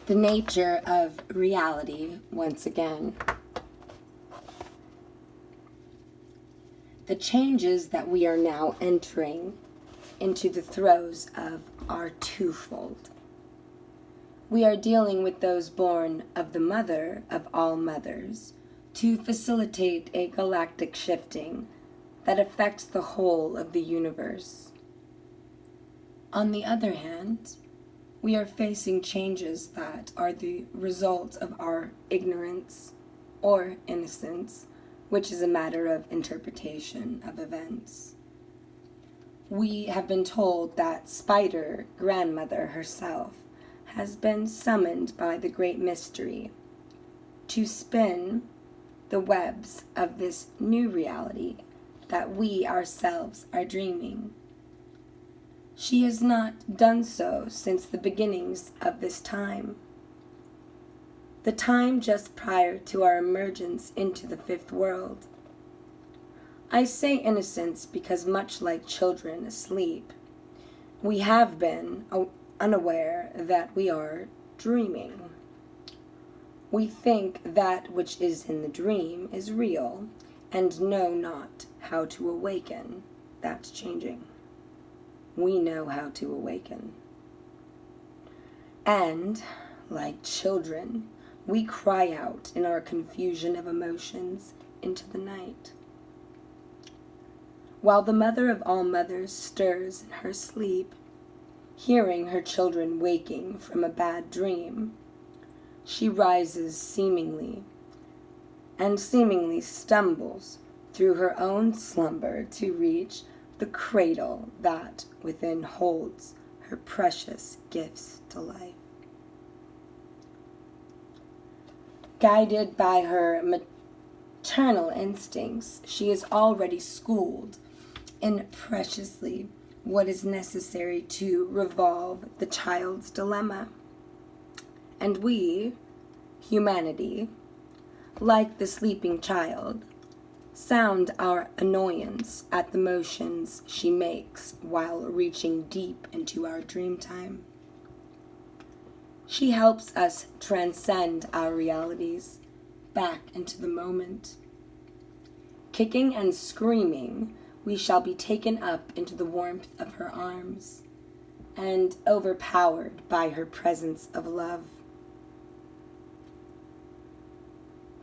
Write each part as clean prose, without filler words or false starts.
The nature of reality once again. The changes that we are now entering into the throes of are twofold. We are dealing with those born of the mother of all mothers to facilitate a galactic shifting that affects the whole of the universe. On the other hand, we are facing changes that are the result of our ignorance or innocence, which is a matter of interpretation of events. We have been told that Spider Grandmother herself has been summoned by the Great Mystery to spin the webs of this new reality that we ourselves are dreaming. She has not done so since the beginnings of this time. The time just prior to our emergence into the fifth world. I say innocence because much like children asleep, we have been unaware that we are dreaming. We think that which is in the dream is real and know not how to awaken. That's changing. We know how to awaken. And, like children, we cry out in our confusion of emotions into the night. While the mother of all mothers stirs in her sleep, hearing her children waking from a bad dream, she rises seemingly stumbles through her own slumber to reach the cradle that within holds her precious gifts to life. Guided by her maternal instincts, she is already schooled in preciously what is necessary to revolve the child's dilemma. And we, humanity, like the sleeping child, sound our annoyance at the motions she makes while reaching deep into our dream time. She helps us transcend our realities back into the moment. Kicking and screaming, we shall be taken up into the warmth of her arms and overpowered by her presence of love.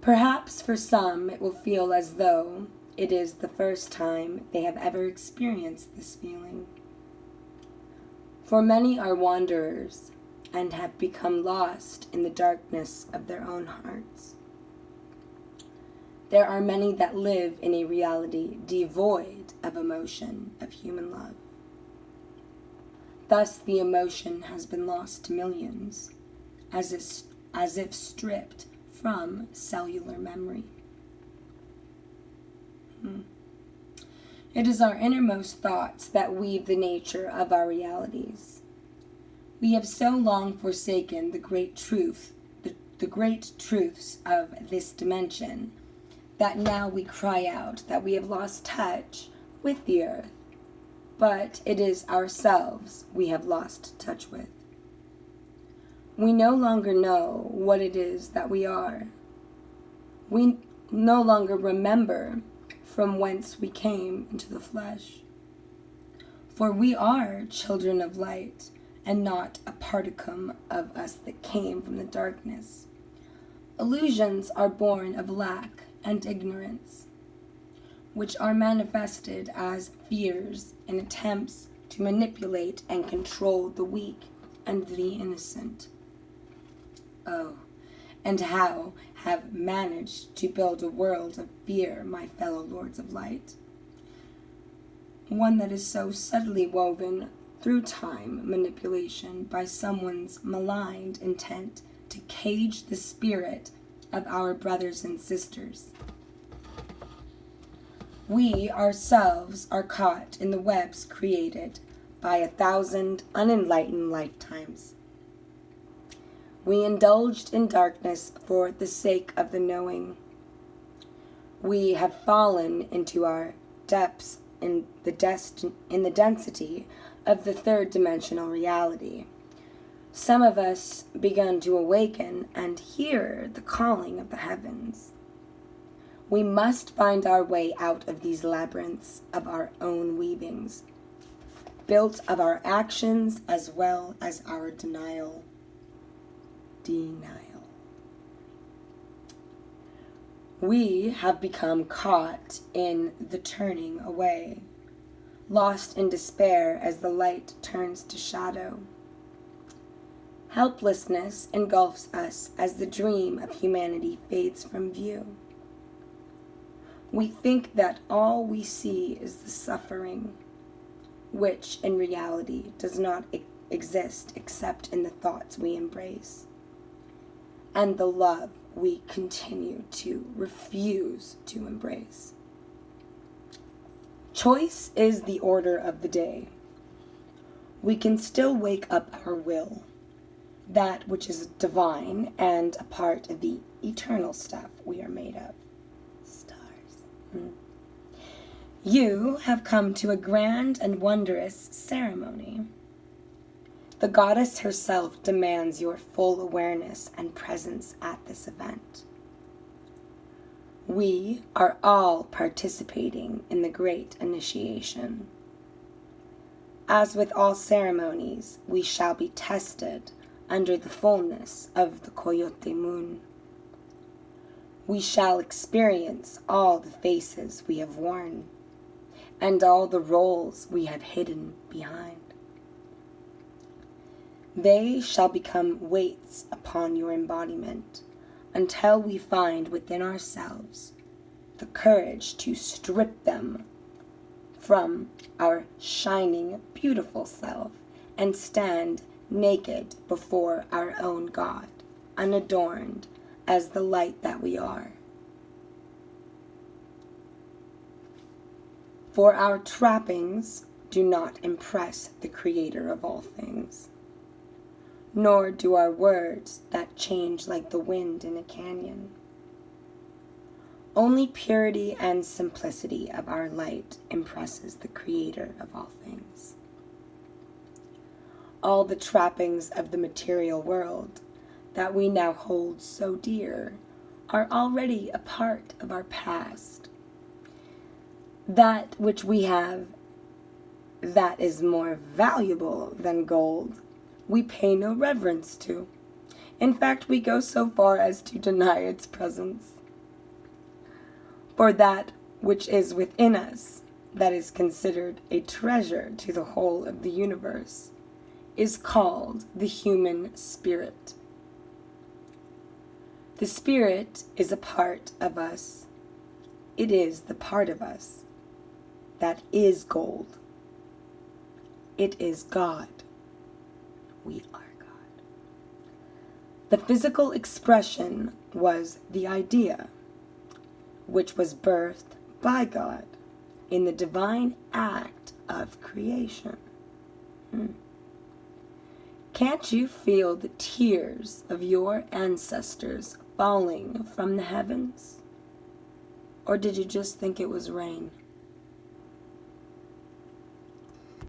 Perhaps for some it will feel as though it is the first time they have ever experienced this feeling. For many are wanderers and have become lost in the darkness of their own hearts. There are many that live in a reality devoid of emotion of human love. Thus the emotion has been lost to millions, as if stripped from cellular memory. It is our innermost thoughts that weave the nature of our realities. We have so long forsaken the great truths of this dimension that now we cry out that we have lost touch with the earth, but it is ourselves we have lost touch with. We no longer know what it is that we are. We no longer remember from whence we came into the flesh. For we are children of light, and not a particum of us that came from the darkness. Illusions are born of lack and ignorance, which are manifested as fears and attempts to manipulate and control the weak and the innocent. Oh, and how have managed to build a world of fear, my fellow lords of light. One that is so subtly woven through time manipulation by someone's maligned intent to cage the spirit of our brothers and sisters. We ourselves are caught in the webs created by 1,000 unenlightened lifetimes. We indulged in darkness for the sake of the knowing. We have fallen into our depths in the density of the third dimensional reality, Some of us begun to awaken and hear the calling of the heavens. We must find our way out of these labyrinths of our own weavings, built of our actions as well as our denial. We have become caught in the turning away, lost in despair as the light turns to shadow. Helplessness engulfs us as the dream of humanity fades from view. We think that all we see is the suffering, which in reality does not exist except in the thoughts we embrace, and the love we continue to refuse to embrace. Choice is the order of the day. We can still wake up our will, that which is divine and a part of the eternal stuff we are made of. Stars. You have come to a grand and wondrous ceremony. The goddess herself demands your full awareness and presence at this event. We are all participating in the great initiation. As with all ceremonies, we shall be tested under the fullness of the coyote moon. We shall experience all the faces we have worn and all the roles we have hidden behind. They shall become weights upon your embodiment until we find within ourselves the courage to strip them from our shining, beautiful self and stand naked before our own God, unadorned as the light that we are. For our trappings do not impress the Creator of all things, nor do our words that change like the wind in a canyon. Only purity and simplicity of our light impresses the Creator of all things. All the trappings of the material world that we now hold so dear are already a part of our past. That which we have that is more valuable than gold, we pay no reverence to. In fact, we go so far as to deny its presence. For that which is within us, that is considered a treasure to the whole of the universe, is called the human spirit. The spirit is a part of us. It is the part of us that is gold. It is God. We are God. The physical expression was the idea, which was birthed by God in the divine act of creation. Can't you feel the tears of your ancestors falling from the heavens? Or did you just think it was rain?